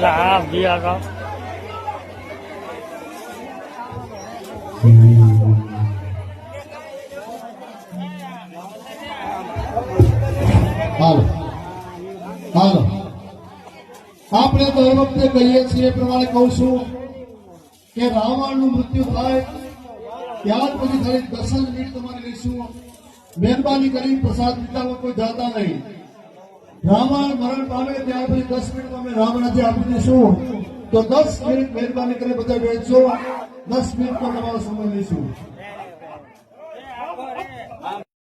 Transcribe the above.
લાભ દિયા કા હાલો હાલો આપણે તો એ વખતે કહીએ છીએ એ પ્રમાણે કહું છું કે રાવણનું મૃત્યુ થાય ત્યાર પછી ખાલી 10 મિનિટ તમારે લઈશું. મહેરબાની કરી પ્રસાદ વિતરણ કોઈ જાતા નહીં. રાવણ મરણ પામે ત્યાર પછી 10 મિનિટ અમે રામ રાજ્ય આપી દઈશું. તો 10 મિનિટ મહેરબાની કરી બધા બેસજો. 10 મિનિટ તમારો સમય લઈશું.